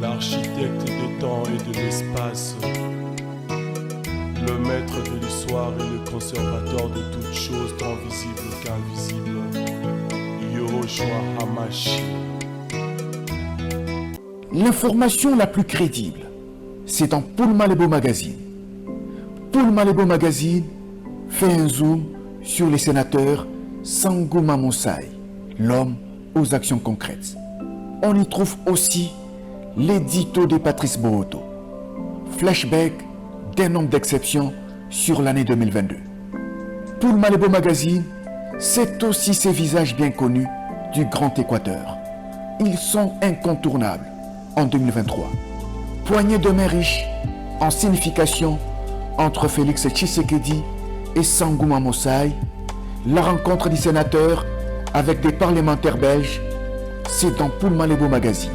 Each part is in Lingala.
l'architecte des temps et de l'espace, le maître de l'histoire et le conservateur de toutes choses tant visibles qu'invisibles, Yahushua Hamashi. L'information la plus crédible, c'est dans Paul Malebo Magazine. Paul Malebo Magazine fait un zoom sur les sénateurs Sangouma Moussai, l'homme aux actions concrètes. On y trouve aussi l'édito de Patrice Bohoto, flashback d'un homme d'exception sur l'année 2022. Paul Malebo Magazine, c'est aussi ces visages bien connus du Grand Équateur. Ils sont incontournables en 2023. Poignée de main riche en signification entre Félix Tshisekedi et Sangouma Moussai, la rencontre du sénateur avec des parlementaires belges, c'est dans Paul Malebo Magazine.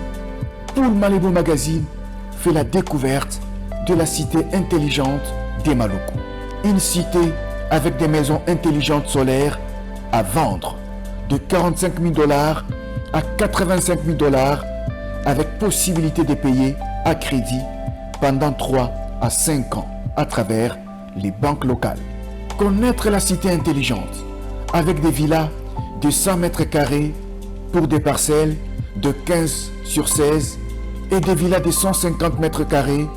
Paul Malebo Magazine fait la découverte de la cité intelligente des Maluku. Une cité avec des maisons intelligentes solaires à vendre de 45 000 $ à 85 000 $ avec possibilité de payer à crédit pendant 3 à 5 ans à travers les banques locales. Connaître la cité intelligente avec des villas de 100 mètres carrés pour des parcelles de 15 sur 16 et des villas de 150 mètres carrés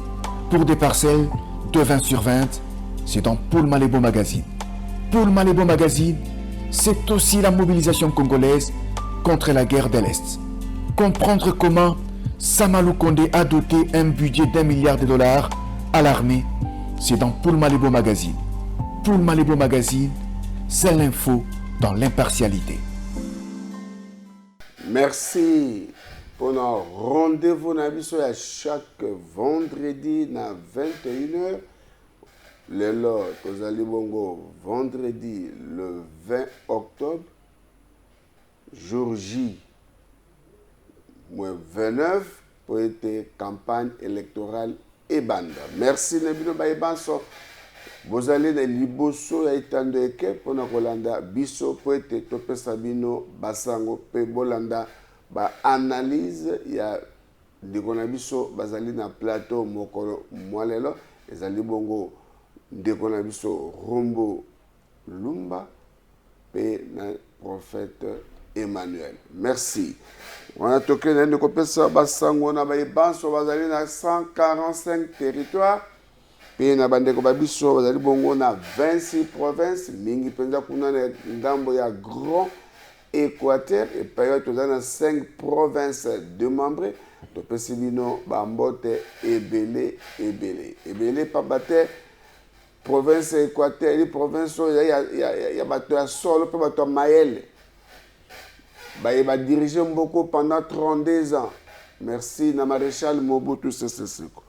pour des parcelles de 20 sur 20, c'est dans Paul Malebo Magazine. Paul Malebo Magazine, c'est aussi la mobilisation congolaise contre la guerre de l'Est. Comprendre comment Samalou Kondé a doté un budget d'1 milliard de $ à l'armée, c'est dans Paul Malebo Magazine. Paul Malebo Magazine, c'est l'info dans l'impartialité. Merci pour notre rendez-vous à chaque vendredi à 21h. Le lot, bongo, vendredi le 20 octobre, jour J, moins 29, pour être campagne électorale et bande. Merci Nebino Baïbanso. Vous allez dans Liboso et Tandeke pour nous Rolanda Biso pour être Topé Sabino Basango Pe Bolanda ba analyse il y a des Biso Bazali na plateau Mokolo Moalelo ezali bongo de Biso Rombo Lumba pe na prophète Emmanuel. Merci. On a toqué dans le Kopesa Basango na Baïbanso Bazali na 145 territoires. Pe na bandeko babiso bazali bongo na 26 provinces mingi penza kuna na ngambo ya Grand Équateur et période toza na 5 provinces démembrées to pesi bino bambote ebele pa bate province Équateur les provinces ya bato ya solo pe bato mayele ba diriger Mboko pendant 32 ans. Merci na maréchal Mobutu Sese Seko.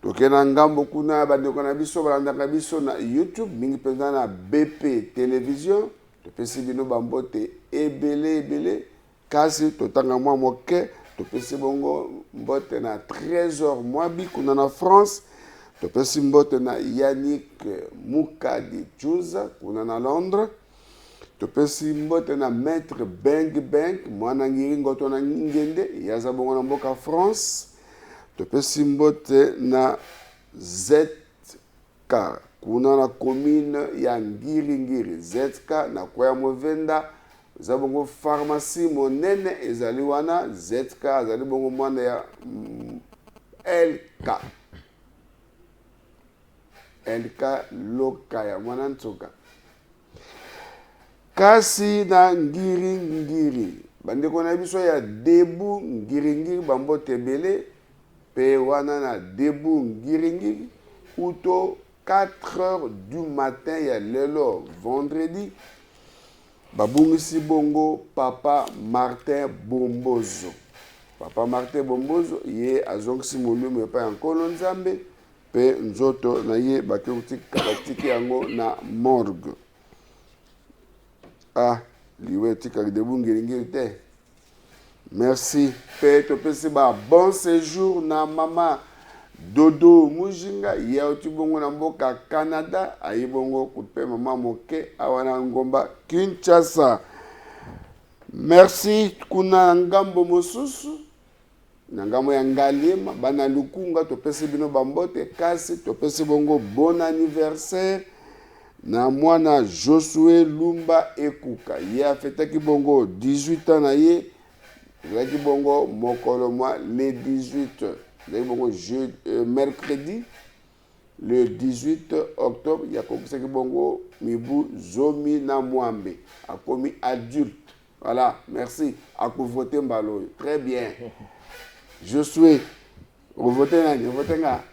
Donc na ngambo kuna bandeko na biso balandaka biso na YouTube mingi penza na BP télévision to pesi bino bambote ebele kasi totanga mwa moke to pesi bongo mbote na Trésor Mwabi kuna na France to pesi mbote na Yannick Mukadi Chouza kuna na Londres to pesi mbote na Maître Bang mwana ngiri ngoto na ngende yaza bongo na mboka France. Topesi mbote na ZK kuna na commune ya Ngiri ZK na Kwaya Movenda za bongo pharmacie monene ezali wana ZK ezali bongo mwana ya LK loka ya mwana ntoka kasi na Ngiri bandeko na biso ya Debu Ngiri bambote bele pe wana na Debu Ngiri uto 4h du matin ya lelo vendredi babungisi bongo Papa Martin Bombozo ye azongisi molimo pa yankolo nzambe pe nzoto na ye bakutiki yango na morgue liwe tika Debu Ngiri te. Merci. Père, tu bon séjour na mama Dodo Mujinga. Ya otibongo na mboka Canada. Aibongo kupe mama moke. Awana ngomba Kinshasa. Merci. Kuna ngambo mosusu. nangamo ya Ngalema bana lukunga topesi bino bambote kasi topesi bongo bon anniversaire na mwana Josué Lumba Ekuka ye afetaki bongo 18 ans na ye laki bongo mokolo mwa le 18 laki bongo mercredi le 18 octobre ya kokisaki bongo mibu zomi na mwambe akomi adulte. Voilà, merci. Akovote mbalo. Très bien. Je suis. Voter nani, voter nga.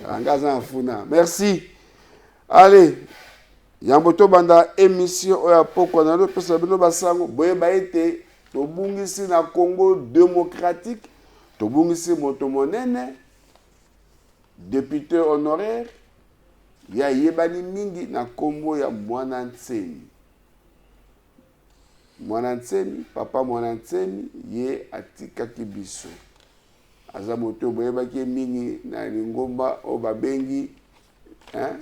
Angaza funa. Merci. Allez. Yamboto banda émission oya poko na lo pesa bino basango boye ba ete tobungisi na Congo démocratique, tobungisi moto monene, député honoraire, ya yebani mingi na kombo ya Mwana Ntseni. Mwana Ntseni, papa Mwana Ntseni, ye atikaki biso. Aza moto boyebaki mingi na lingomba o babengi, hein?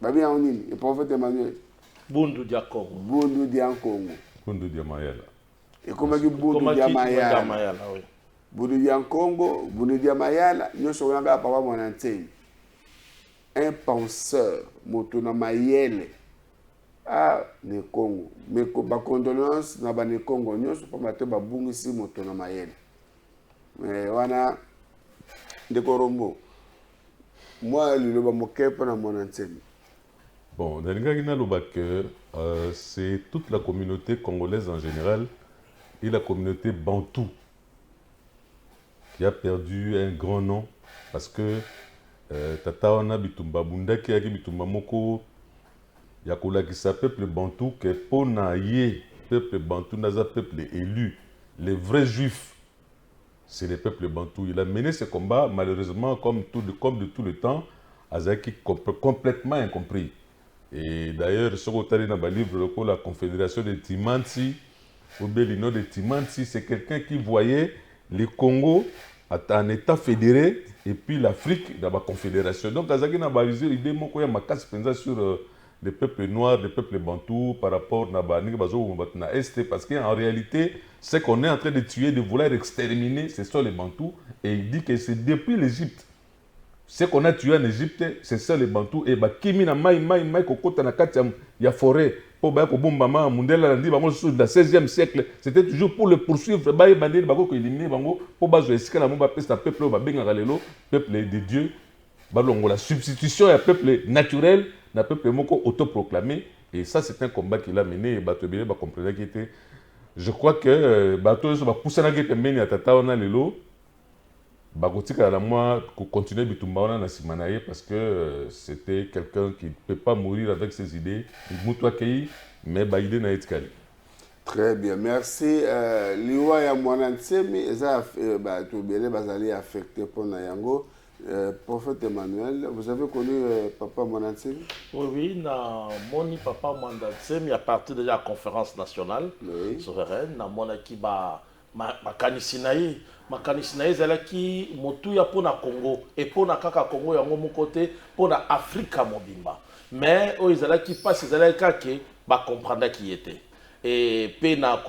Babi ya nini? Le prophète Emmanuel. Bundu dia Congo. Bundu dia Congo. Bundu dia Mayala. Et comment ki Bundu dia Mayala? Oui. Bundu dia Congo, Bundu dia Mayala, nous sommes là papa Mwana Ntseni. Un penseur, moto na mayele. Ah, ne Congo. Mais ba condoléances na ba ne Congo, nous sommes pas ba bungisi moto na mayele. Mais wana de Korombo. Moi, le ba mokepa na Mwana Ntseni. Bon, dans le que c'est toute la communauté congolaise en général et la communauté bantou qui a perdu un grand nom parce que Tata wana bitumba bundaki yaki bitumba moko yakola qui s'appelle peuple bantou que pona ye peuple bantou naza peuple élu les vrais juifs c'est le peuple bantou. Il a mené ce combat malheureusement comme de tout le temps azaki complètement incompris. Et d'ailleurs, ce qu'on a dans le livre, la Confédération de Timanti, ou bien le nom de Timanti, c'est quelqu'un qui voyait le Congo en état fédéré et puis l'Afrique dans la Confédération. Donc, Azaki n'a pas visé l'idée sur les peuples noirs, les peuples bantous par rapport à l'Est, parce qu'en réalité, ce qu'on est en train de tuer, de vouloir exterminer, ce sont les bantous. Et il dit que c'est depuis l'Égypte. Ce qu'on a tué en Égypte, c'est ça les Bantous. Et Kimi na mai kokota na kati ya forêt. Pour ba ko bomba ma mundela ndi bango sous le 16e siècle, c'était toujours pour le poursuivre ba bandeli ba ko éliminer bango pour ba zo esika na mo ba pesa peuple ba benga galelo, peuple de Dieu. Ba longo la substitution ya peuple naturel na peuple moko autoproclamé et ça c'est un combat qu'il a mené et bato bele ba comprendre qui était je crois que bato so ba poussana ke pembeni ya tata ona lelo. Bagotika la moi continuer bitumba wana na simanaye parce que c'était quelqu'un qui ne peut pas mourir avec ses idées. Il mutwa kei mais ba idée na etikali. Très bien, merci. Liwa ya Mwana Ntsemi eza ba to bele bazali affecté pour na yango. Prophète Emmanuel, vous avez connu papa Mwana Ntsemi? Oui, na moni papa Mwana Ntsemi à partir de la conférence nationale souveraine na mona ki ba makanisi na ye. Makanisi na ye ezalaki motuya mpona Congo et mpona kaka Congo yango moko te mpona Afrika mobimba mais oyo ezalaki mpasi ezalaki kake bakomprendaki ye te et mpe na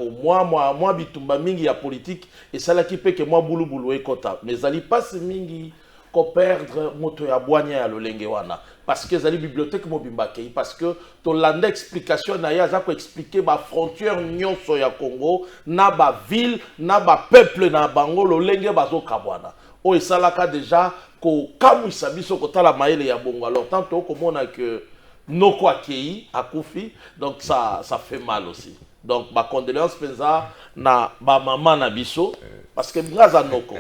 mwa bitumba mingi ya politique esalaki mpe ke mwa bulubulu ekota mais ezali mpasi mingi koperdre moto ya bwanya ya lolenge wana parce que ezali bibliothèque mobimba kei parce que tolanda explication na ye aza koexplike bafrontière nyonso ya Congo na baville na bapeuple na bango lolenge bazokabwana oyo esalaka déjà kokamwisa biso kotala mayele ya bongo alors tant tokomona que noko akei akufi donc ça fait mal aussi donc ba condoléances penza na ba maman na biso parce que braza noko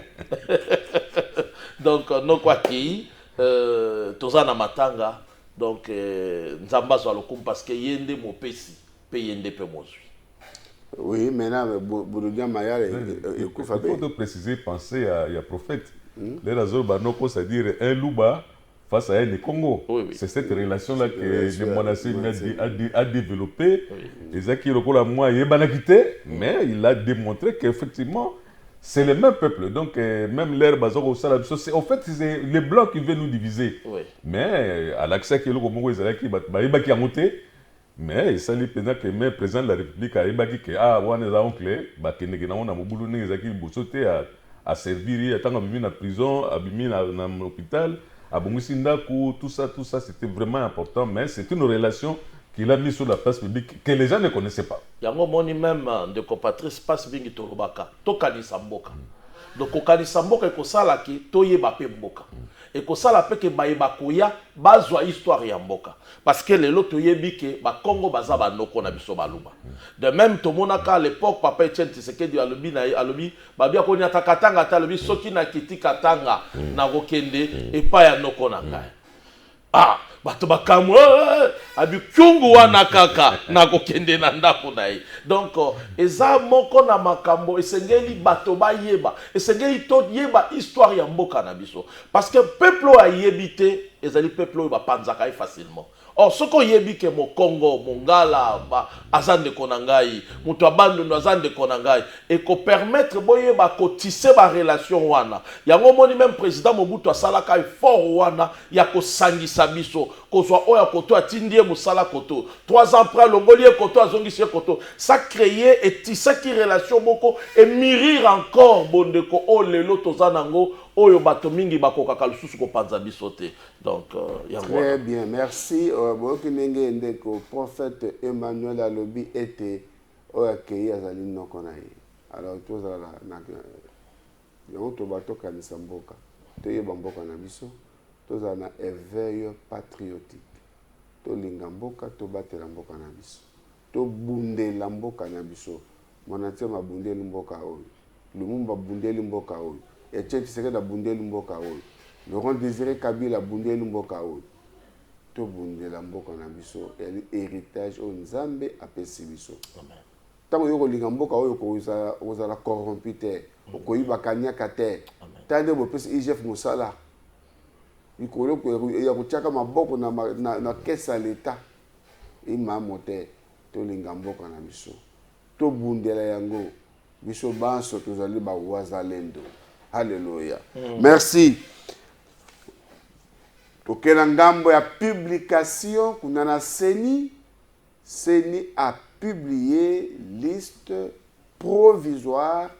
donc noko akei toza na matanga donc nzamba zo lokum parce que yende mopesi pe yende pe mozwi. Oui, maintenant Bouroudia Mayala il faut préciser penser à prophète. Les razor banoko c'est-à-dire un louba face à un Congo. Oui. C'est cette relation-là que le Monassi a développé. Et ça qui est le moi, mais il a démontré qu'effectivement, c'est le même peuple. Donc, même l'air bazar au salab, en fait, c'est les blancs qui veulent nous diviser. Oui. Mais à l'accès qui est le Congo, il a monté. Mais ça lui pendant que le président de la République a dit que ah, on est oncle, bah que nous avons un boulot, nous avons sauté à servir, tant abimi na prison, abimi na l'hôpital, abongisi ndako, tout ça, c'était vraiment important, mais c'est une relation qu'il a mis sur la place publique que les gens ne connaissaient pas. Yango moni même de compatrice passe bingi tolobaka, tokanisa mboka. Donc kokanisa mboka ekosala ki toyeba pe mboka. Ekosala pe ke bayeba koya bazwa histoire ya mboka. Parce que lelo toyebi ke ba Congo baza ba noko na biso baluba. De même tomonaka à l'époque papa Etienne Tshisekedi alobi na alobi babia ko nyata katanga ta alobi soki na kiti katanga na kokende epa ya noko na ngai. Ah, bato bakamwe abi kyungu wana kaka na kokende na ndako na ye. Donc eza moko na makambo esengeli bato bayeba, esengeli to yeba histoire ya mboka na biso parce que peuple a yebité ezali peuple ba panzaka facilement. Or ce qu'on yebi ke mo Congo, Mongala, azande konangai, muto abando no azande konangai et ko permettre boye ba ko tisser ba relation wana. Yango moni même président Mobutu asalaka fort wana ya ko sangisa biso, ko soit oya koto atindie musala koto. 3 ans après longolie koto azongisi koto. Ça créer et tisser qui relation moko et mirir encore bondeko o lelo tozanango oyo bato mingi bakokaka lususu ko panza biso te. Donc très bien, merci. Le prophète Emmanuel Alobi était au accueilli à Zaline Nokonaï. Alors, tout ça, il y a un tobato kanisamboka. Tu es bamboka nabiso. Tout ça, un éveil patriotique. Tu lingamboka, tu batte lamboka nabiso. Tu bunde lamboka nabiso. Mon atie ma bunde lamboka oyo. Lumumba bunde lamboka oyo. Et tu sais que la bunde lamboka oyo. Laurent Désiré Kabila bunde lamboka oyo. To bunde la mboka na biso héritage o nzambe apesi biso tango yoko linga mboka oyo ko uzala corrompu te okoyiba kanyaka te tande bo pesi IGF musala ikolo ko ya kuchaka maboko na kesa l'État imamo te to linga mboka na biso to bundela yango biso banso tozali ba wazalendo. Alléluia. Merci. Ok, ngambo ya publication, kunana Seni a publié liste provisoire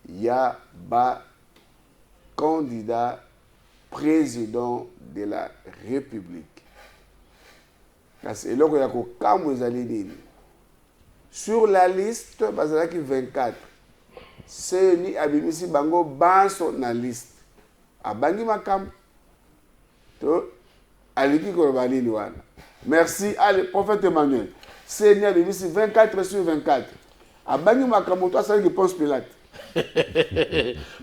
ya ba candidat président de la République. Kasi eloko ya ko kamwe ezali nini? Sur la liste bazalaki 24. Seni abimisi bango banso na liste. Abangi makambo. Merci. Allez, prophète Emmanuel. Seigneur, il dit 24 sur 24. Abani Makamoto, ça qui pose Pilate.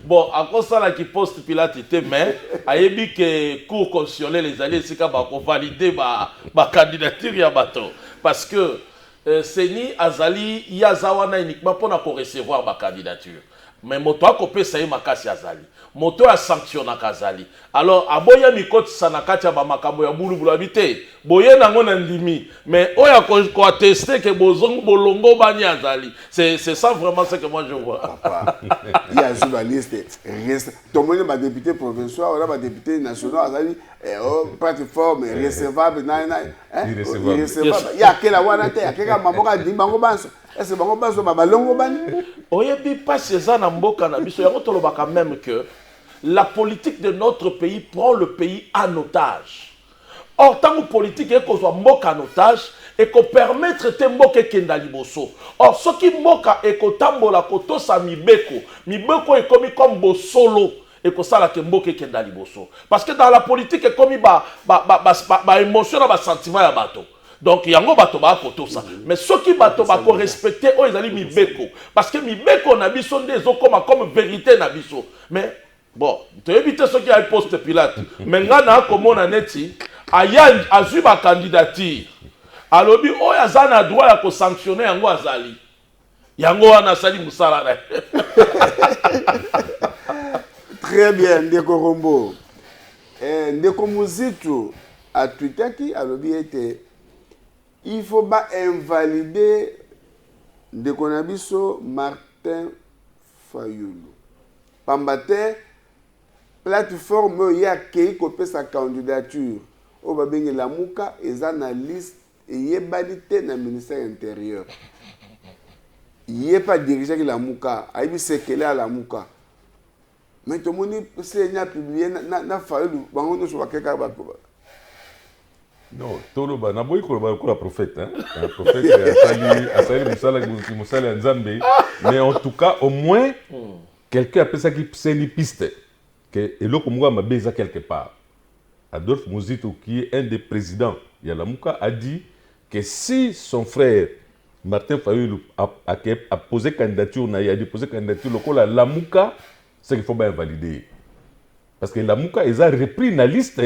Bon, à cause de ça qui pose Pilate, mais il dit que cour constitutionnelle les alliés, c'est qu'on va valider ma candidature ya bateau. Parce que Seni Azali, il y a Zawana uniquement pour recevoir ma candidature. Mais moto a copé ça y makasi Azali. Moto a sanctionné Azali. Alors, aboya mikoti sanakati ya makambo ya bulubulu habité. Boye nango ndimi. Mais oya ko attester que bozongo bolongo bani Azali. C'est ça vraiment ce que moi je vois. Papa, il y a sur la liste. Tout le monde va député provincial, on va député national Azali. Plateforme recevable, irrecevable. Il y a quel wana te, il y a quel mamoka dimbango banso. Est-ce que bango banso babalongo bani? Oyebi pas ces na mboka na biso yango tolobaka même que la politique de notre pays prend le pays en otage. Or tant que politique est qu'on soit mboka en otage et qu'on permettre te mboka kenda liboso. Or ce qui mboka et qu'on tambola koto sa mibeko est comme bosolo. Et que ça la kemboke kenda liboso. Parce que dans la politique est comme ba émotion ba sentiment ya bato. Donc yango bato ba koto ça. Mais ceux qui bato ba ko respecter o ezali mibeko parce que mibeko na biso ndezo comme vérité na biso. Mais bon, tu évites ceux qui a poste Pilate. Mais ngana komona neti aya azu ba candidature. Alobi o yazana droit ya ko sanctionner yango azali. Yango wana sali musala na. Très bien, Ndeko Rombo. Ndeko Muzitu a Twitter qui a été il faut pas invalider Ndeko Nabiso Martin Fayoulou. Pambate plateforme y a qui copie sa candidature au babenge la muka et analyste et yebalité dans le ministère intérieur. Il n'est pas dirigé la muka, il est séquelé à la muka. Mais tout le monde s'est publié, n'a fallu, on ne soit quelqu'un. Non, Toloba, n'a pas eu le prophète. Un prophète, mais en tout cas, au moins, quelqu'un appelle ça qui c'est une piste. Et l'autre, moi, m'a baisé quelque part. Adolphe Mouzito, qui est un des présidents, Yalamouka, a dit que si son frère Martin Fayoulou a posé candidature, il a déposé candidature, la Mouka, c'est qu'il faut bien valider. Parce que la Mouka, ils ont repris la liste,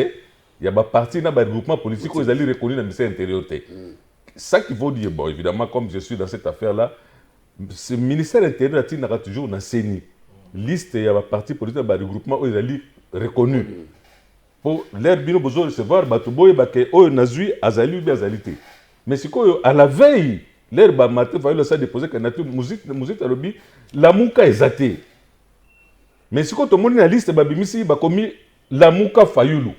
il y a des partis dans le regroupement politique, ils ont reconnu dans le ministère intérieur. Ça qu'il faut dire, bon, évidemment, comme je suis dans cette affaire-là, ce ministère intérieur a toujours une CENI. Liste, il y a des partis politiques dans le regroupement, ils ont reconnu. Pour l'air bien besoin de recevoir, Batuboy, Baké, Nazui, Azali ou Azalité. Mais c'est quoi, à la veille, l'air Martin Fayoulou a déposé candidature, musique à l'objet, la Mouka est zatée. Mais si quand on monte la liste, il a commis la Mouka Fayoulou.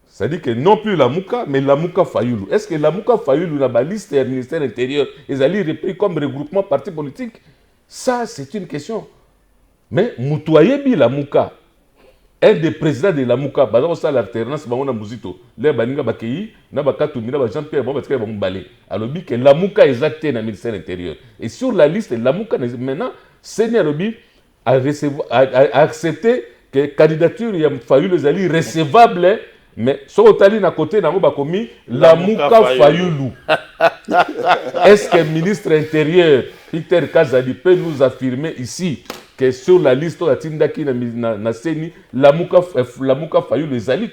C'est-à-dire que non plus la Mouka, mais la Mouka Fayoulou. Est-ce que la Mouka Fayoulou, la liste du ministère intérieur, ils allaient repris comme regroupement parti politique? Ça, c'est une question. Mais Moutouayebi la Mouka, un des présidents de la Mouka, par exemple, ça l'alternance, on a Mouzito, les Baninga Bakei, Nabakatoumi, Jean-Pierre, Balé. Alors, que la Mouka est actée dans le ministère intérieur. Et sur la liste, la Mouka, maintenant, Seigneur Robi, a accepté que la candidature il a fallu les alliés recevables, mais sur le à côté, n'a pas commis la Mouka Fayoulou. Est-ce que le ministre intérieur, Peter Kazadi, peut nous affirmer ici que sur la liste de la Tindaki na Seni, la Mouka Fayoulou les alliés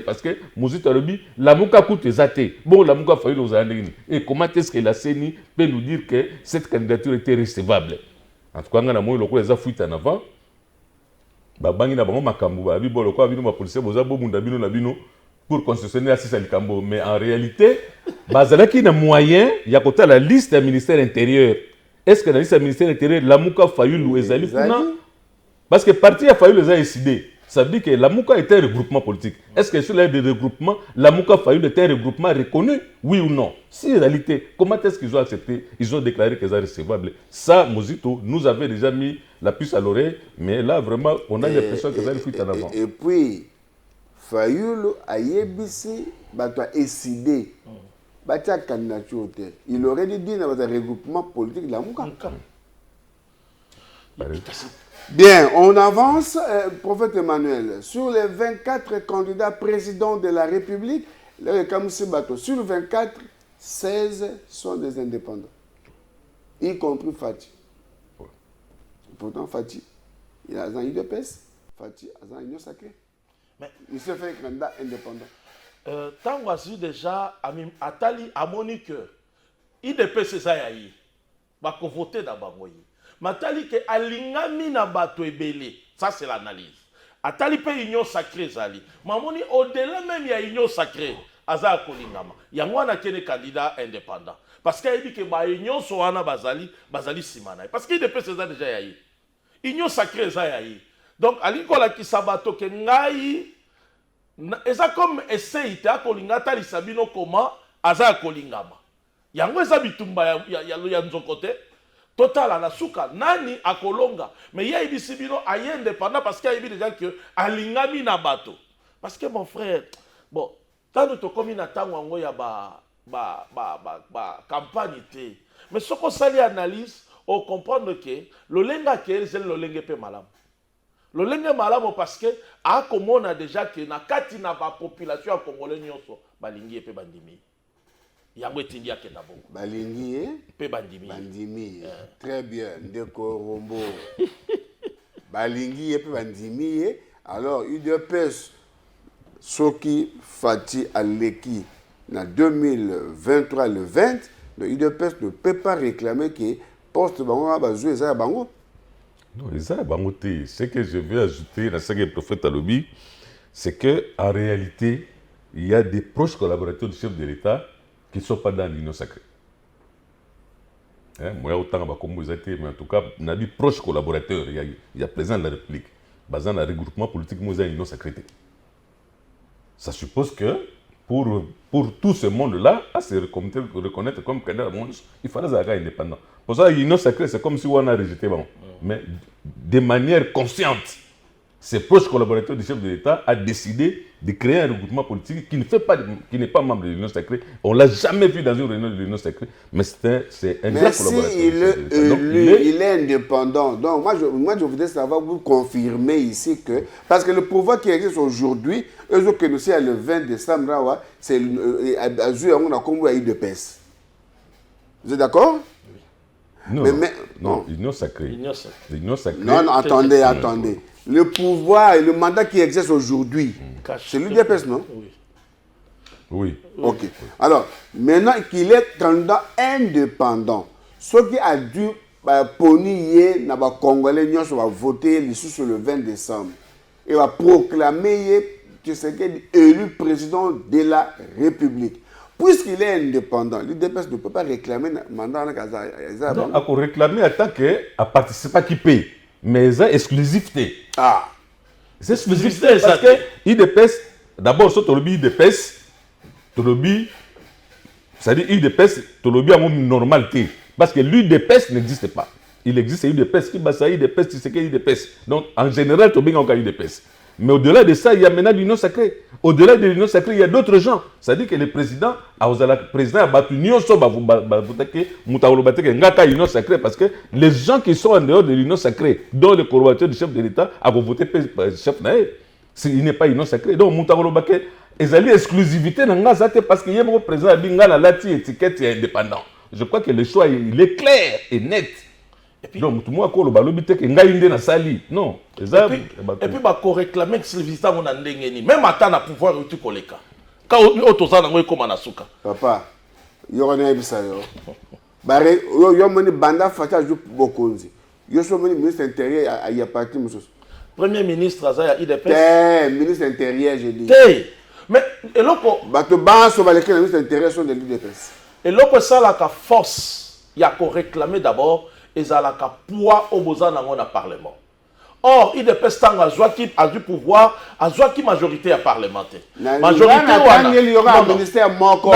parce que Mouzit Arobi, la Mouka coûte les athées. Bon, la Mouka Fayoulou les alliés. Et comment est-ce que la Seni peut nous dire que cette candidature était recevable? En tout cas, on a eu des fuites en avant. Babangi na bango makambu ba bibo lokwa bino ba policier boza bo munda bino na bino pour constitutionner assise likambo, mais en réalité bazalaki na moyen ya kota la liste du ministère intérieur. Est-ce que dans la liste du ministère intérieur la Mouka Fayoulou ezali kuna? Parce que parti a Fayoulou les a décidé. Ça veut dire que la Mouka était un regroupement politique. Est-ce que sur l'aide de regroupement, la Mouka Fayoulou était un regroupement reconnu? Oui ou non? Si en réalité, comment est-ce qu'ils ont accepté? Ils ont déclaré qu'ils étaient recevables. Ça, Mouzito nous avait déjà mis la puce à l'oreille, mais là, vraiment, on a l'impression qu'ils ont fuite en avant. Et puis, Fayoulou a yébissé, a décidé, a candidature. Il aurait dit dans le regroupement politique de la Mouka. Bien, on avance, prophète Emmanuel. Sur les 24 candidats présidents de la République, sur 24, 16 sont des indépendants, y compris Fati. Pourtant, Fati, il a un UDPS, Fati a un union sacrée. Mais il s'est fait un candidat indépendant. Tant que déjà, Atali a monique, UDPS c'est ça, il va voter d'abord. Matali ke alingami na bato ebele. Ça c'est l'analyse. Atali pe union sacrée zali. Mamoni au-delà même il y a union sacrée. Aza kolingama. Yangwana kene candidat indépendant. Parce qu'il dit que ba union soana bazali simana. Parce qu'il depuis c'est ça déjà yayi. Union sacrée za yayi. Donc alikola ki sabato ke ngai eza comme essaye ta kolinga tali sabino comment aza kolingama. Yango eza bitumba ya nzokote. Total à la souka, nani a kolonga. Mais il y a des sibino aïe indépendant parce qu'il y a des gens qui alingami na bato. Parce que mon frère, bon, tant que tu commis na tango ango ya ba campagne té. Mais ce qu'on s'allie analyse, on comprend que le lenga qui c'est le lenga pe malam. Le lenga malam parce que a comme on a déjà que na kati na ba population congolaise nyonso balingi pe bandimi. Yango etindi akenda bongo. Balingi pe bandimi. Bandimi. Très bien. Ndeko Rombo. Balingi pe bandimi. Alors UDPS Soki Fati Aleki en 2023 le 20, le UDPS ne peut pas réclamer que poste bango va jouer ça bango. Non, ça bango té. Ce que je veux ajouter dans ce que le prophète Alobi, c'est que en réalité, il y a des proches collaborateurs du chef de l'État qui ne sont pas dans l'union sacrée. Moi, autant mais en tout cas, on a dit proches collaborateurs. Il y a président de la République. Basant le regroupement politique, nous avons l'union sacrée. Ça suppose que pour tout ce monde-là, à se reconnaître comme candidat, il fallait être indépendant. Pour ça, l'union sacrée, c'est comme si on a rejeté. Bon. Mais de manière consciente, ses proches collaborateurs du chef de l'État a décidé de créer un regroupement politique qui n'est pas membre de l'Union sacrée. On ne l'a jamais vu dans une réunion de l'Union sacrée, mais c'est un grand collaborateur. Il est indépendant. Donc moi je voudrais savoir, vous confirmer ici que, parce que le pouvoir qui existe aujourd'hui, eux que nous sommes le 20 décembre, c'est on a comme UDPS. Vous êtes d'accord? Non, non, l'Union sacrée. L'Union sacrée. Non, attendez. Le pouvoir et le mandat qui existe aujourd'hui, c'est l'UDPS, non? Oui. Ok. Alors, maintenant qu'il est candidat indépendant, ce qui a dû ponier na ba Congolais nous va voter sur le 20 décembre et va proclamer que c'est élu président de la République. Puisqu'il est indépendant, l'UDPS ne peut pas réclamer un mandat dans Gaza. Non, il faut réclamer en tant qu'à participer qui paye, mais c'est exclusivité. Ah. C'est exclusivité parce que l'UDPS, d'abord, sur le UDPS, c'est-à-dire l'UDPS, il a une normalité. Parce que l'UDPS n'existe pas. Il existe l'UDPS qui basa l'UDPS, tu sais qu'il y a l'UDPS. Donc, en général, tu as l'UDPS. Mais au-delà de ça, il y a maintenant l'Union sacrée. Au-delà de l'Union sacrée, il y a d'autres gens. C'est-à-dire que le président a battu l'Union sacrée parce que les gens qui sont en dehors de l'Union sacrée, dont le collaborateur du chef de l'État, a voté pour le chef Naé. Il n'est pas l'Union sacrée. Donc, Moutakolobake, ils ont l'exclusivité parce qu'il y a un président qui a la étiquette indépendant. Je crois que le choix il est clair et net. Et puis, donc, tout le monde a dit que Ngaïndé na sali. Non. Et puis, il réclamer que c'est visitant on a ndengeni. Même à temps, pouvoir tu koleka. Quand on a un comme Anasuka. Papa, il y a un épisode. Baré, il y a un banda fata joue bokonzi. Il y a un ministre intérieur à y a parti monsieur. Premier ministre Azaya IDPS. Ministre intérieur j'ai dit. Mais et loko. Bato ban so baleke ministre intérieur sont de l'IDPS. Et loko ça la force, il y a qu'on réclamer d'abord. Et ça a poids au besoin dans le Parlement. Or, il dépêche a du pouvoir, a qui majorité à parlementaire. Majorité il y aura un ministère moko.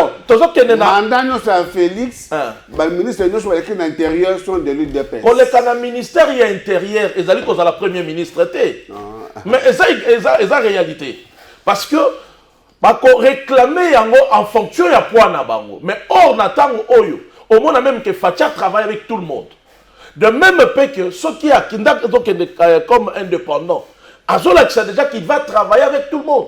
Mandat nous c'est Félix. Le ministre nous sur l'intérieur sont de l'UDPS. Pour le ministère il y a intérieur, et ça dit qu'on a la premier ministre mais c'est réalité. Parce que réclamer en fonction de poids na bango. Mais or natang oyo, au moins même que Fatia travaille avec tout le monde. De même peu que ceux qui a comme indépendant, Azola déjà qu'il va travailler avec tout le monde.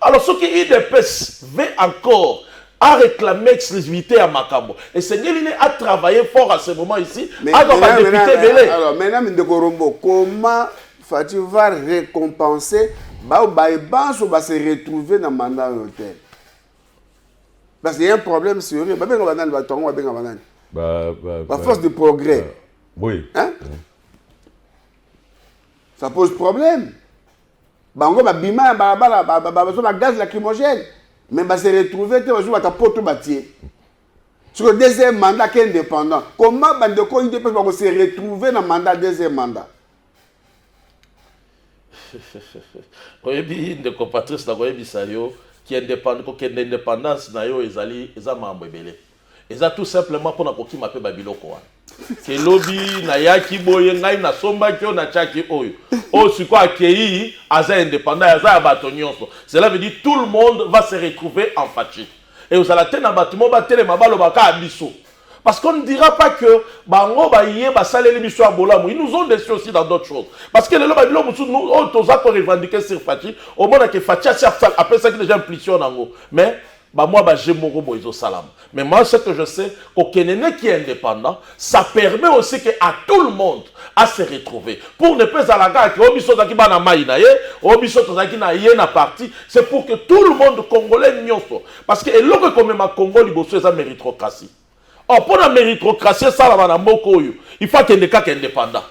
Alors ceux qui IDPS veut encore à réclamer exclusivité à Makambo. Et Seigneur a travaillé fort à ce moment ici. Alors maintenant, Ndeko, comment Fati va récompenser Baïbans ou va se retrouver dans le mandat hôtel? Parce qu'il y a un problème sérieux. À force de progrès. Oui. Hein? Ça pose problème. Bango ba bima ba gaz lacrymogène. Mais va se retrouver te va ta poto batier. Sur le deuxième mandat qui est indépendant. Comment Bandeko il peut se retrouver dans le mandat deuxième mandat? Oyebi de compatriotes na oyebi sayo qui est indépendant qui est indépendance na yo ezali mambo ebele. Eza tout simplement pour na koki mape babiloko wana. Que lobby na yaki boye ngai na somba kyo na chaki oyo. O siko akei aza indépendant aza bato nyonso. Cela veut dire tout le monde va se retrouver en fâché. Et vous allez tenir un bâtiment battre mabalo baka abisso. Parce qu'on ne dira pas que bango ba yé ba salé l'émission à Bolamou. Ils nous ont déçus aussi dans d'autres choses. Parce que les loba bilo musu nous tous a revendiqué sur Fati. Au moins que Fati après ça qui déjà impulsion nango. Mais bah moi bah j'ai mon robot iso salam. Mais moi ce que je sais qu'au Kenene qui est indépendant, ça permet aussi que à tout le monde à se retrouver. Pour ne pas à la gare que obiso zaki bana maïnaye, obiso zaki na yé na parti, c'est pour que tout le monde congolais nyonso. Parce que l'autre comme ma Congo liboso ça méritocratie. Or pour la méritocratie ça la na mboko yo, il faut qu'il y ait des cas indépendants.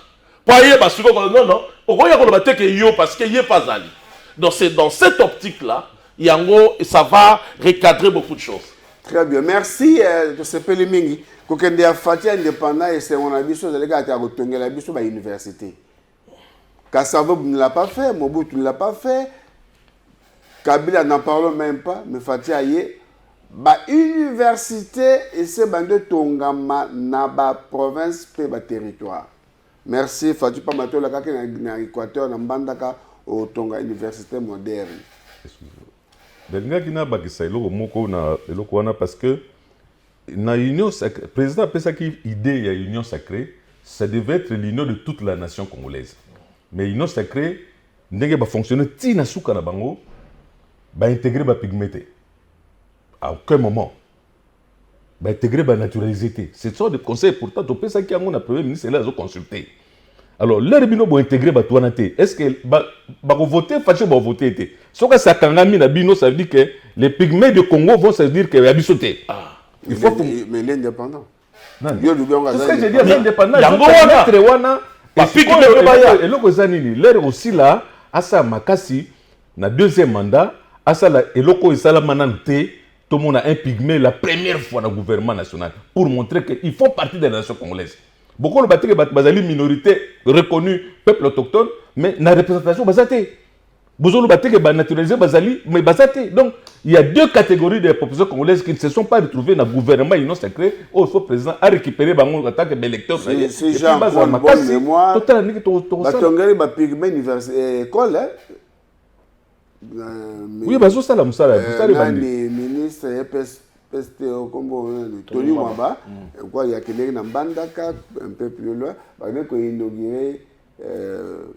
Pour y ba suko non, on va y avoir que yo parce que yé pas ali. Donc c'est dans cette optique là Yango, ça va recadrer beaucoup de choses. Très bien. Merci de ce Pélimingi. Quand on a fait indépendant, et c'est mon avis sur les gars qui ont retenu la biso à l'université. Kassavo ne l'a pas fait, Mobutu ne l'a pas fait. Kabila n'en parle même pas, mais Fatih Aye. Université, et c'est bande Tongama, Naba, province, pe territoire. Merci Fatou Pamatola kaka na Équateur na Mbandaka au Tonga Université moderne. Delinga kina bakisa eloko moko na eloko wana parce que na union sacrée président appelle ça qui idée ya union sacrée ça devait être l'union de toute la nation congolaise. Mais union sacrée ndenge ba fonctionner ti na suka na bango ba intégrer ba pygmété. À aucun moment ba intégrer ba naturalisé. C'est ça de conseil pourtant to pesa ki yango na premier ministre là zo consulter. Alors leur bino bo intégrer ba toanaté. Est-ce que ba voter fâché ba voter été. Ce que ça kangami na bino ça veut dire que les pygmées de Congo vont se dire que ya bisoté. Il faut mais l'indépendant. Non. C'est ce que je dis l'indépendant. Yango wana et pygmée ba eloko zanini leur aussi là asa makasi na deuxième mandat asa la eloko isala manante. Tout le monde a un pygmée la première fois dans le gouvernement national pour montrer qu'ils font partie de la nation congolaise. Beaucoup de bâtiments basali minorité reconnue peuple autochtone, mais la représentation basate. Beaucoup de bâtiments naturalisés basali, mais basate. Donc il y a deux catégories de populations congolaises qui ne se sont pas retrouvées dans le gouvernement union sacrée. Où il faut président a récupéré bango en tant que électeur. C'est Jean Paul bonne mémoire. Total niki to. Batongeli ba pygmée université école. Oui, bazo sala musala, nani ministre PST Kombo Tony Mwamba, quoi il y a quelqu'un dans Mbandaka un peu plus loin, va dire qu'il inauguré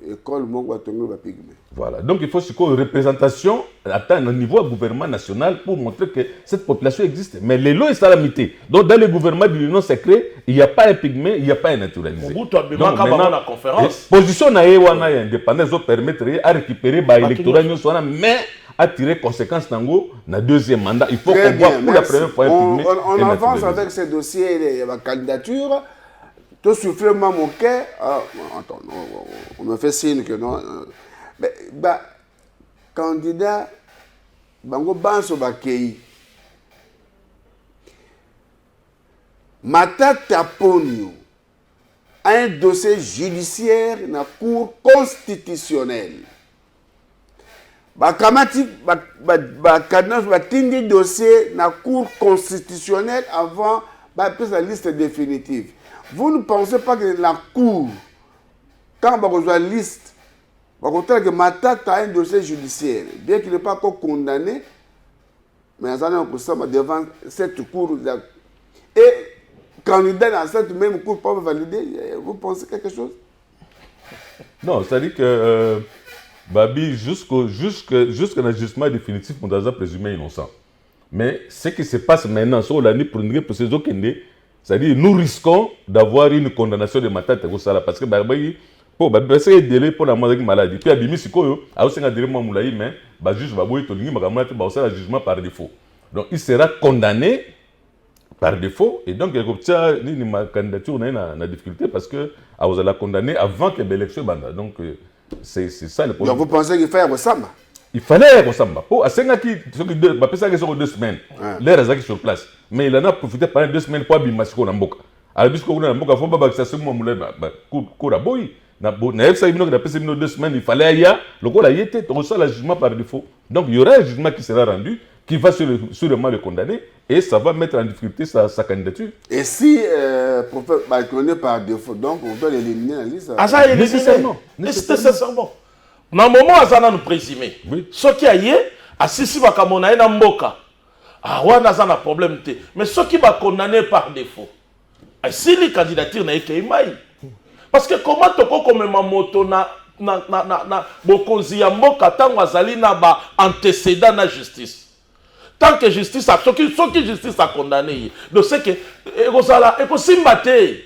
école Mongwa Tongo va pygmée. Voilà, donc il faut une représentation atteindre un niveau gouvernement national pour montrer que cette population existe. Mais les lois sont limité. Donc dans le gouvernement de l'union sacrée, il n'y a pas un pygmée, il n'y a pas un naturalisé. Donc maintenant, la conférence. Position na wana ya indépendance doit permettre à récupérer ba électorat mais à tirer conséquences dans le deuxième mandat. Il faut qu'on voit pour la première fois un pygmée. On avance avec ce dossier et la candidature. Tout souffle mon cœur. Attends, on me fait signe que non. Mais candidat, bango banso bakei. Matata Ponyo a un dossier judiciaire dans la Cour constitutionnelle. Bakamati bakadnas batindi dossier dans la Cour constitutionnelle avant la liste définitive. Vous ne pensez pas que la Cour, quand on a une liste, on que Matata a un dossier judiciaire, bien qu'il n'est pas encore condamné, mais devant cette Cour. Et candidat dans cette même Cour pas valider, vous pensez quelque chose? Non, c'est-à-dire que Babi, jusqu'à le jugement définitif, on doit présumer innocent. Mais ce qui se passe maintenant, sur l'année pour une procédure, c'est-à-dire nous risquons d'avoir une condamnation de Matata parce que pour essayer de délai pour la maladie. Puis Abimi Sikoyo a aussi un délai mais le juge va un jugement par défaut. Donc il sera condamné par défaut et donc il obtient une candidature na difficulté parce que vous l'a condamné avant que l'élection banda. Donc c'est ça le problème. Donc vous pensez qu'il fallait ressemble? Il fallait ressemble. Pour Asengaki, ce qui deux deux semaines, les Razaki sur place. Mais il en a profité pendant 2 semaines pour Bimasiko Namboka. Alors puisque on a Namboka, faut pas que ça se moule Kouraboy. Na FSA il a passé 2 semaines, il fallait y a le coup là il était on reçoit le jugement par défaut. Donc il y aura un jugement qui sera rendu qui va sûrement le condamner et ça va mettre en difficulté sa candidature. Et si condamné par défaut, donc on doit l'éliminer dans la liste. Ah ça nécessairement. Nécessairement. Na moment azana nous présumer. Oui. Ce qui a yé asisi bakamona na mboka. Ah wana azana problème té. Mais ceux qui va condamner par défaut. Si les candidatures na ekeimaï. Parce que comment toko comme ma moto na bokonzi ya mboka tango azali na ba antécédent na justice. Tant que justice a ceux qui justice a condamné. Donc c'est que ekozala ekosimbate.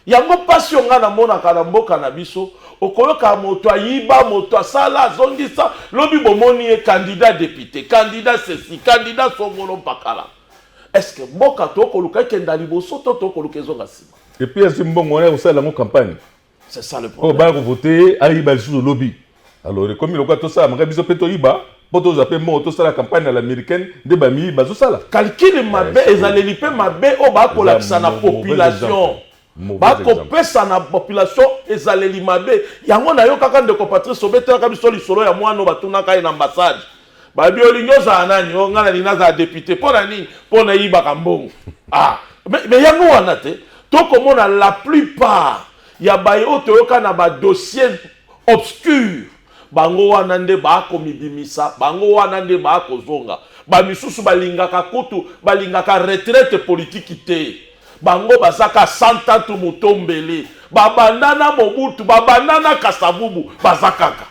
Yango passion nga na mona kana mboka na biso okoyoka moto ayiba moto asala zongisa lobi bomoni e candidat député candidat ceci candidat songolo pakala. Est-ce que mboka to koluka kenda liboso to koluka zonga sima? Et puis est-ce que mbongo on a la campagne? C'est ça le problème. On va voter ayiba sur le lobby. Alors comme il a tout ça maka biso peto yiba poto zape mo to la campagne à l'américaine de bami bazo sala. Calcul mabe ezaleli pe mabe o ba kolakisa na population. Bakopesa na population ezaleli mabe yango na yo kaka ndeko Patrice Obeta kabiso lisolo ya mwana batunaka na ambassade babi olingo za nani o ngana linaza député pona nini pona yiba kambongo mais yango wana te to komona la plupart ya baye otoyoka na ba dossier obscur bango wana nde bakomibimisa bango wana nde bakozonga bamisusu balingaka kutu balingaka retraite politique te bango bazaka santatu mutombele babandana Mobutu babandana Kasavubu bazakaka.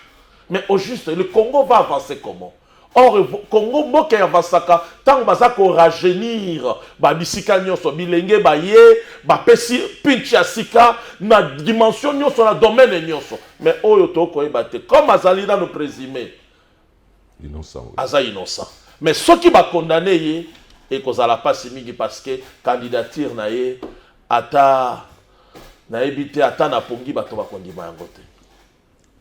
Mais au juste le Congo va avancer comment? Or Congo mboka avansaka tant bazako rajeunir babisika nyonso bilenge baye bapesi pinchi asika na dimension nyonso na domaine nyonso. Mais oyo toko ebate comme azali dans le présumé innocent. Aza innocent. Mais ceux qui ba condamné ye et kozala pas simigi parce que candidature na ye ata na ebité ata na pongi bato ba kondima yango te.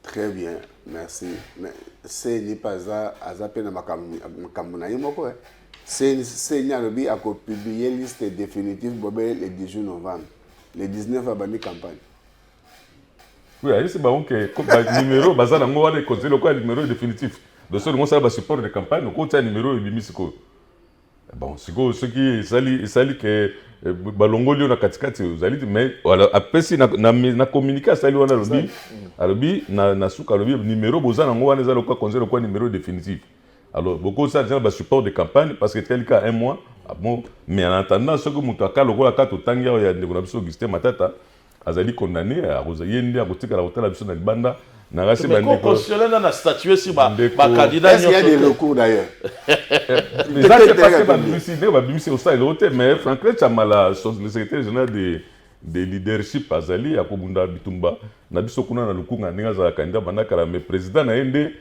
Très bien, merci. Mais c'est ni pas à peine makamuna yimoko. C'est Nyarobi a publié liste définitive le 18 novembre. Le 19 a banni campagne. Oui, c'est bon que numéro bazar nango wana considéré quoi numéro définitif. De ce moment ça va support de campagne, ko tia numéro limisiko. Bon, ce qui sali que balongoli na katikati uzali mais voilà apesi na communiquer sali wana lobi na suka lobi numéro boza nango wana ezalo quoi considéré quoi numéro définitif. Alors beaucoup ça déjà support de campagne parce que tel cas un mois bon mais en attendant ce que mutaka lokola ka to tangia ya ndeko na biso Augustin Matata azali condamné à rozayende à kotika la hôtel la biso na libanda. Mais comment constitutionnel na statuer si ba candidat il y a des recours d'ailleurs. Mais ça c'est parce que ba bimisi au stade hôtel mais Franklin Chamala le secrétaire général de leadership azali akobunda bitumba na biso kuna na lukunga ninga za candidat banaka mais président na ende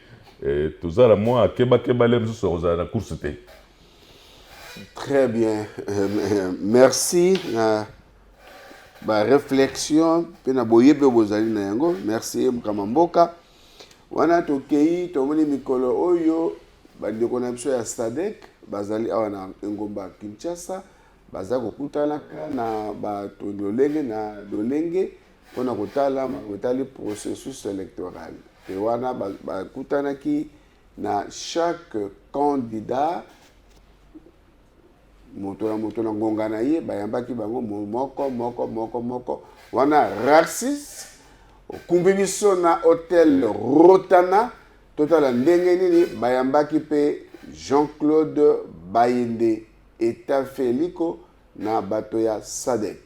tozala moi keba lem so za na course té. Très bien. Merci. Ba réflexion pena boyebe bozali na yango merci mkamamboka wana tokei tomoni mikolo oyo bandeko na biso ya SADC bazali awa na ngomba Kinshasa baza kokutana na bato dolenge na dolenge pona kotala makotali processus électoral et wana bakutana ki na chaque candidat moto na ngonga na ye bayambaki bango moko wana Raxis kumbi biso na hôtel Rotana totala ndenge nini bayambaki pe Jean-Claude Bayende eta Feliko na bato ya SADC.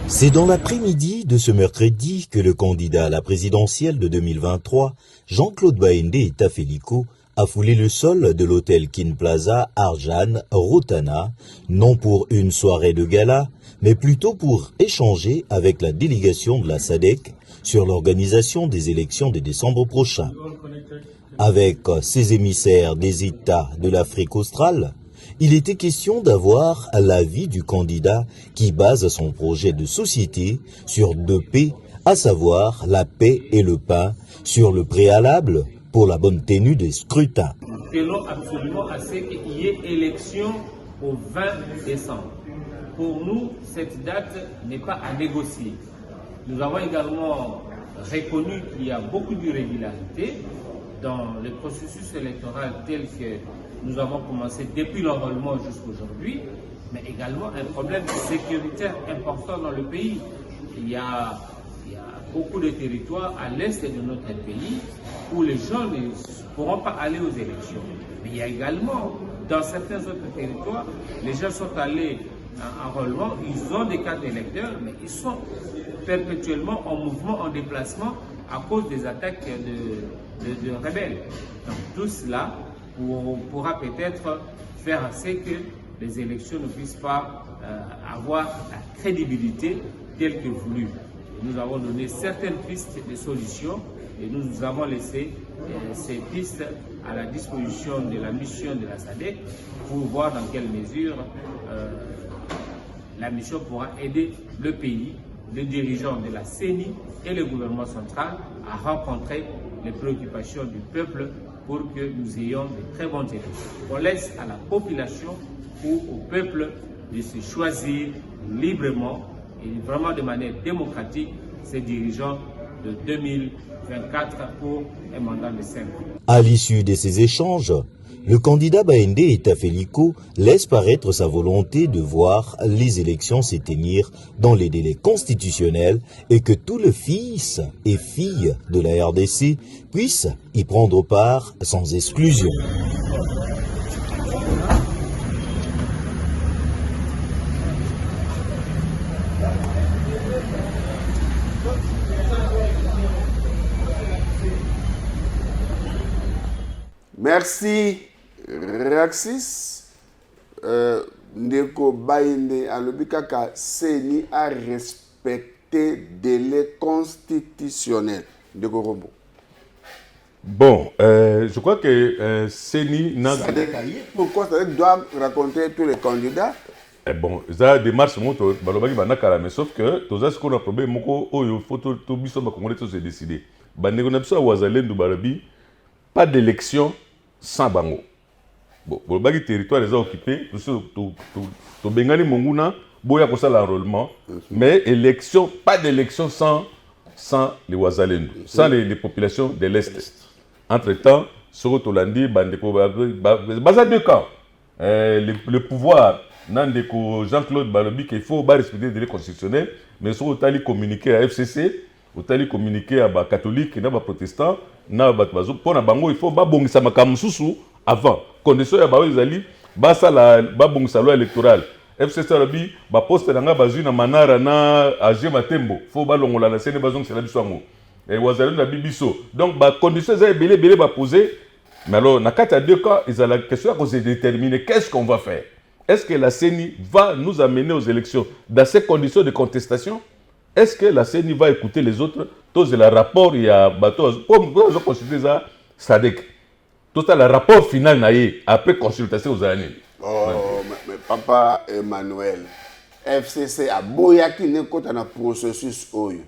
C'est dans l'après-midi de ce mercredi que le candidat à la présidentielle de 2023, Jean-Claude Bayende eta Feliko, a foulé le sol de l'hôtel Kin Plaza Arjan Rotana, non pour une soirée de gala, mais plutôt pour échanger avec la délégation de la SADC sur l'organisation des élections de décembre prochain. Avec ses émissaires des États de l'Afrique australe, il était question d'avoir l'avis du candidat qui base son projet de société sur deux P, à savoir la paix et le pain, sur le préalable pour la bonne tenue des scrutins. Nous tenons absolument à ce qu'il y ait élection au 20 décembre. Pour nous, cette date n'est pas à négocier. Nous avons également reconnu qu'il y a beaucoup d'irrégularités dans le processus électoral tel que nous avons commencé depuis l'enrôlement jusqu'à aujourd'hui, mais également un problème sécuritaire important dans le pays. Il y a beaucoup de territoires à l'est de notre pays où les gens ne pourront pas aller aux élections. Mais il y a également, dans certains autres territoires, les gens sont allés en enrôlement, ils ont des cartes d'électeurs, mais ils sont perpétuellement en mouvement, en déplacement à cause des attaques de rebelles. Donc tout cela pourra peut-être faire en sorte que les élections ne puissent pas avoir la crédibilité telle que voulue. Nous avons donné certaines pistes de solutions et nous avons laissé ces pistes à la disposition de la mission de la SADC pour voir dans quelle mesure la mission pourra aider le pays, les dirigeants de la CENI et le gouvernement central à rencontrer les préoccupations du peuple pour que nous ayons de très bonnes élections. On laisse à la population ou au peuple de se choisir librement et vraiment de manière démocratique ses dirigeants de 2024 pour un mandat de 5 ans. À l'issue de ces échanges, le candidat Baende Etafelico laisse paraître sa volonté de voir les élections se tenir dans les délais constitutionnels et que tous les fils et filles de la RDC puissent y prendre part sans exclusion. Merci Raxis. Ndeko Bainde alobi kaka Seni a respecté délai constitutionnel. Ndeko Rombo. Bon, je crois que Seni n'a... Pourquoi ça doit raconter tous les candidats? Bon, ça démarche monto balobaki banakala mais sauf que tous ce qu'on a problème moko oyo faut to biso ba congolais se décider. Bandeko na biso wazalendo barabi pas d'élection sans bango. Bon, balobaki territoire les a occupés, to bengani monguna boya ko sala enrôlement mais élection pas d'élection sans les wazalendo, sans les populations de l'est. Entre-temps, sur Tolandi bandeko baza deux camps. Le pouvoir Nandeko Jean-Claude Balobi qu'il faut respecter les délais constitutionnels, mais sur autant communiquer à FCC, autant communiquer à catholique, à protestant, pour na bango il faut babongisa makamususu avant. Condition ya bawo ezali basa la babongisa loi électorale. FCC Balobi ba poste nanga bazui na manara na AG Matembo, faut balongola na sene bazong sela biswango. Et wazalendo na bibiso. Donc ba condition za belé ba poser. Mais alors na kata deux cas, ils ont la question à se déterminer qu'est-ce qu'on va faire. Est-ce que la CENI va nous amener aux élections dans ces conditions de contestation? Est-ce que la CENI va écouter les autres? Tous les rapports, il y a bateau. Pour consulter ça, SADC. Tout le rapport final, après consultation aux années. Oh, mais papa Emmanuel, FCC a boyaki ne kota na processus oyo.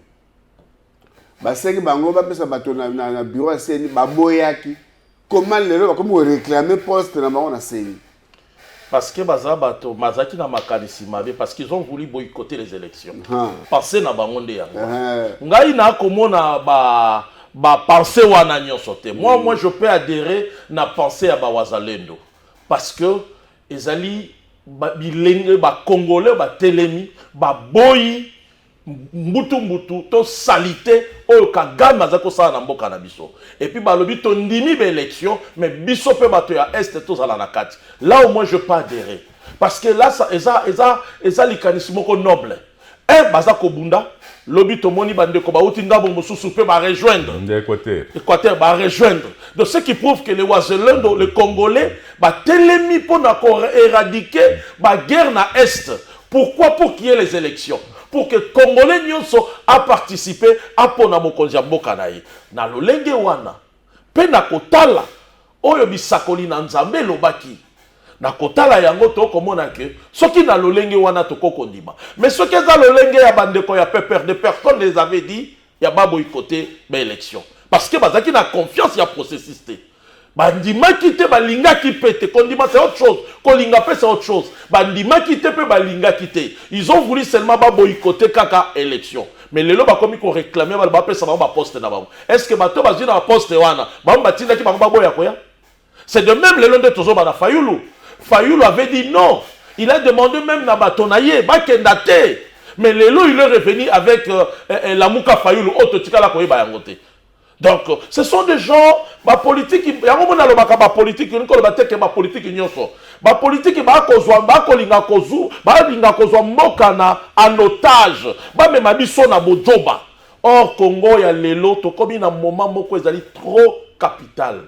Baseki bango ba pesa bato na bureau ya CENI ba boyaki. Comment les comme réclamer poste na bango na CENI? Parce que Bazabato, Mazaki na makanisi mabe, parce qu'ils ont voulu boycotter les élections. Passer na bangonde yango. Ngai na komona ba pensée wana nyosote. Moi je peux adhérer na pensée à ba wazalendo parce que ezali bilenge ba congolais ba telemi ba boyi mbutu to salité oyo Kagame azako sala na mboka na biso. Et puis balobi to ndimi ba élection mais biso pe bato ya est to sala na kati. Là au moins je peux adhérer parce que là ça eza likanismo ko noble. Bazako bunda lobi to moni bande ko bauti ngabo mosusu pe ba rejoindre. Équateur ba rejoindre. Donc ce qui prouve que les Wazalendo, les Congolais ba telemi pour na éradiquer ba guerre na est. Pourquoi? Pour qu'il y ait les élections. Pour que Congolais nyonso a participé à pona mokonzi ya mboka na ye. Na lolenge wana pe na kotala oyo bisakoli na nzambe lobaki. Na kotala yango to komona ke soki na lolenge wana to kokondima. Mais soki za lolenge ya bandeko ya pepper de personne les avait dit ya ba boycotter ba élection. Parce que bazaki na confiance ya processus te. Bandima kite balinga kipete kondima c'est autre chose, kolinga pe c'est autre chose. Bandima kite pe balinga kite. Ils ont voulu seulement ba boycotter kaka élection. Mais lelo ba komi ko réclamer ba pesa ba poste na ba. Est-ce que bato ba zina poste wana ba mbatinda ki ba boya koya? C'est de même lelo de tozo ba na Fayulu. Fayulu avait dit non. Il a demandé même na batonaye ba kendate. Mais lelo il est revenu avec la Mouka Fayulu ototika la koyeba yangote. Donc, ce sont des gens, ma politique, il y a un moment où ma politique, il y a ma politique, ma politique, en otage, même ma mission na bojoba. Or, Congo, il y a l'élo, to comme il y a un moment où ils allaient trop capital.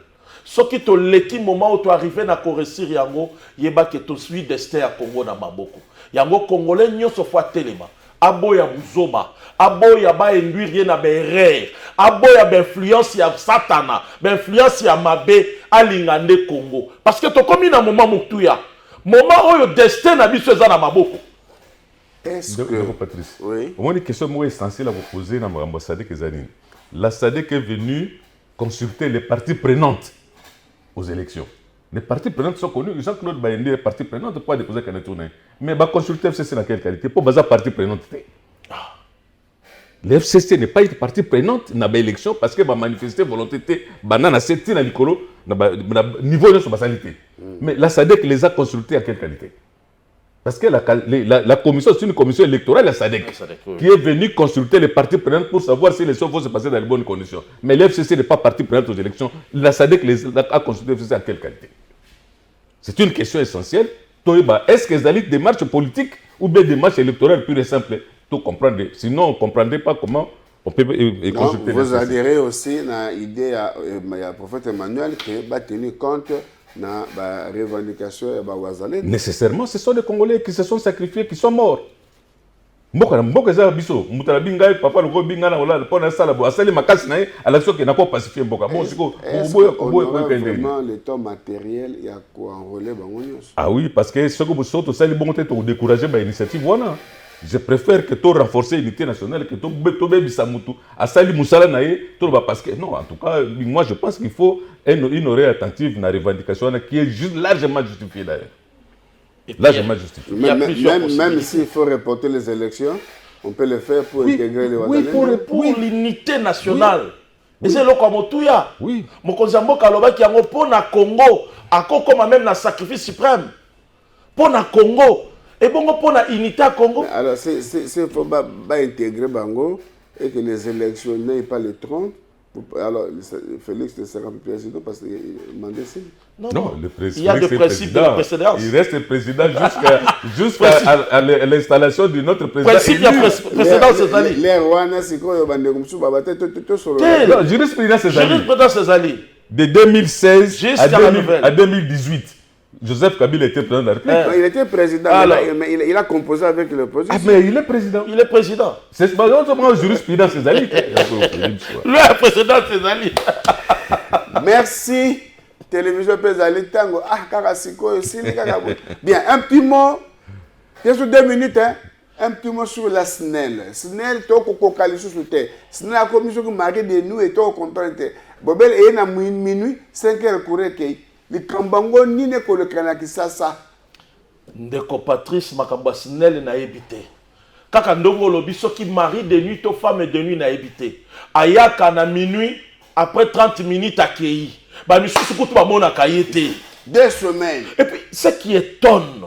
Ce qui te l'éti moment où tu arrives à correcir yango, yeba que tu suis destin à Congo na maboko. Yango Congolais nyoso fois téléma. Aboya buzoba, aboya ba induire na berere, aboya ba influence ya satana, ba influence ya mabe alingande Congo. Parce que to komi na moment muktuya, moment oyo destin na biso eza na maboko. Est-ce que Patrice, oui. Au moins une question essentielle à vous poser dans l'ambassade Kezanine. La SADC est venue consulter les parties prenantes aux élections. Les parties prenantes sont connues. Jean-Claude Baende est partie prenante pour déposer candidature. Mais bah consulter FCC dans quelle qualité? Pour baser partie prenante. Le FCC n'est pas une partie prenante dans l'élection parce que va manifester volonté banana c'est na likolo na niveau de son basalité. Mais la SADC les a consultés à quelle qualité? Parce que la commission, c'est une commission électorale, la SADC, qui est venue consulter les parties prenantes pour savoir si les choses vont se passer dans les bonnes conditions. Mais l'FCC n'est pas partie prenante aux élections. La SADC a consulté l'FCC à quelle qualité? C'est une question essentielle. Est-ce que c'est une démarche politique ou bien des démarches électorales pure et simple? Tout comprendre. Sinon, on ne comprendrait pas comment on peut consulter. Vous adhérez aussi à l'idée du prophète Emmanuel qui va tenir compte de la revendication de Wazalé. Nécessairement, ce sont des Congolais qui se sont sacrifiés, qui sont morts. Mboka za biso mutalabinga papa loko binga na ola pona sala bo asali makasi na à l'action qui n'a pas pacifié mboka bon siko vraiment le temps matériel il y a quoi enrôler bango nyos. Ah oui parce que ce que vous sortez sali bon tête pour décourager ba initiative wana. Je préfère que tu renforcer l'unité nationale que tu bebisa mutu asali musala na ye to ba parce que non en tout cas moi je pense qu'il faut une oreille attentive na revendication qui est juste largement justifiée d'ailleurs. Largement justifié. Même s'il faut reporter les élections, on peut le faire pour intégrer les Ouazalais. Oui, pour l'unité nationale. Oui. Et c'est le Kamotouya. Oui. Mokonzambo Kaloba qui a pour na Congo, encore comme même na sacrifice suprême. Pour na Congo. Et bon pour la unité à Congo. Alors, c'est faut pas intégrer Bango et que les élections n'aient pas le 30. Alors, Félix ne sera plus président parce qu'il mandé signe. Non, le président. Il y a des principes de précédence. Il reste président jusqu'à l'installation de notre président. Principe de précédence, c'est Ali. Les Rwandais, c'est quoi? Non, jurisprudence, c'est Ali. Jurisprudence, c'est Ali. De 2016 à 2018. Joseph Kabila était président de la République. Il était président, mais il a composé avec l'opposition. Ah, mais il est président. Il est président. C'est pas seulement jurisprudence, c'est Ali. Le président, c'est Ali. Merci. Télévision Pézali Tango. Ah, Karasiko aussi. Bien, un petit mot. Bien sûr, 2 minutes. Hein. Un petit mot sur la SNEL. SNEL, tu as un sur terre. SNEL, la commission qui marie de nous et tu as contraint. Bobel est à minuit, 5 heures courir. Le Kambango ni ne ko le kanaki sasa. Ndeko Patrice Makamba SNEL na ebité. Kaka ndongo lobi soki mari de nuit to femme de nuit na ebité. Ayaka na minuit après 30 minutes accueilli. Ba misusu kutu ba mona kayete. 2 semaines. Et puis ce qui étonne,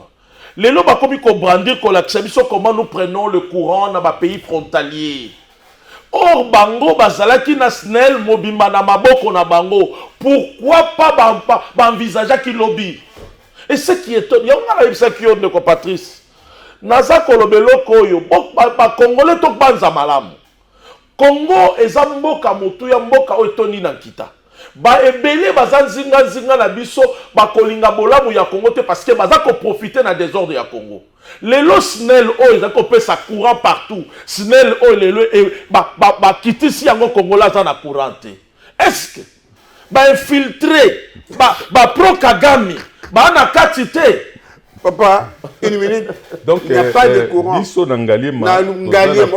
les lois ba komi ko brandir ko la comment nous prenons le courant dans ba pays frontalier. Or bango bazalaki na SNEL mobimba na maboko na bango. Pourquoi pas envisager qu'il lobby? Et ce qui est il y a un ça qui est de Patrice. Naza kolobelo koyo ba Congolais to banza malamu. Congo ezamboka motu ya mboka otoni na kita. Ba ebele bazanzinga zinga na biso ba kolinga bolamu ya Congo te parce que baza ko profiter na désordre ya Congo. Les SNEL oh ils ont sa courant partout. SNEL oh les ba kitisi yango Congolais za na courante. Est-ce que ba infiltrer ba pro Kagame ba na katité papa une minute donc il n'y a pas de courant biso na ngalima ngai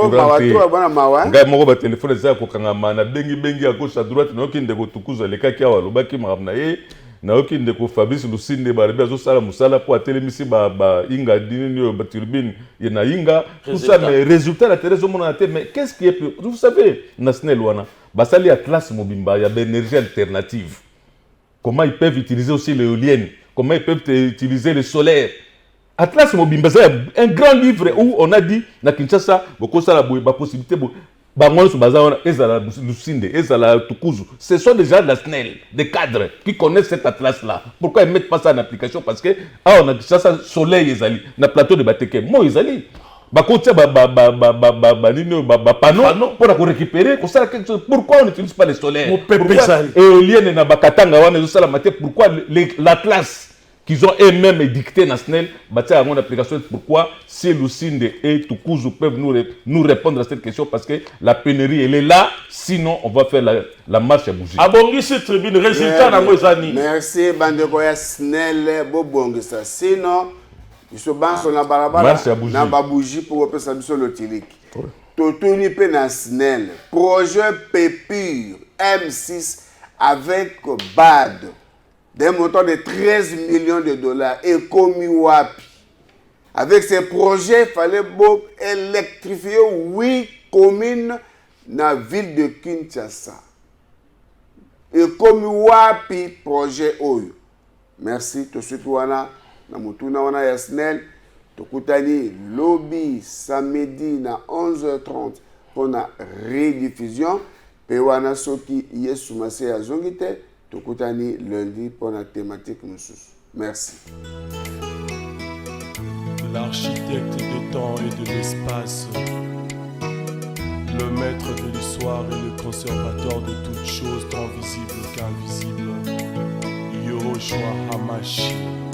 moko ba téléphone za ko kangama na bengi à gauche à droite no kinde ko tukuza le kaki awa lobaki makamna ye na okinde ko Fabrice Lusinde ba rebe zo sala musala po atelemisi ba inga dini ba turbine ye na inga tout ça mais résultat la télé zo mona te mais qu'est-ce qui est vous savez national wana basali Atlas Mobimba ya énergie alternative. Comment ils peuvent utiliser aussi l'éolienne, comment ils peuvent utiliser le solaire. Atlas Mobimba, c'est un grand livre où on a dit na Kinshasa beaucoup ça la possibilité ce sont déjà de la SNEL, des cadres qui connaissent cet atlas-là. Pourquoi ils ne mettent pas ça en application? Parce que on a Kinshasa soleil ezali, na plateau de Bateke, moi ezali. Panneau pour récupérer. Pourquoi on n'utilise pas le solaire? Pourquoi l'Atlas qu'ils ont eux-mêmes édicté national, en application? Pourquoi si Lucinde et Tukuzu peuvent nous répondre à cette question? Parce que la pénurie elle est là, sinon on va faire la marche à bouger. Abongisi tribune résultat na Mozani. Merci Bandekoya SNEL Bobongisa. Sinon ils se battent sur la barabara na babouji pour repasser sur le tilique. Totoni pe na SNEL. Projet Pépure M6 avec BAD d'un montant de 13 millions de dollars et Komiwapi. Avec ces projets, il fallait électrifier 8 commune na ville de Kinshasa. Et comme wapi projet oyo. Merci to suite wana na mutuna wana Yasnel tokutani lobby samedi na 11h30 pour la rediffusion pe wana soki Yesu Mase azongite tokutani lundi pour la thématique mususu. Merci. L'architecte des temps et de l'espace, le maître de l'histoire et le conservateur de toutes choses, tant visibles qu'invisibles, Yahushua Hamashiach.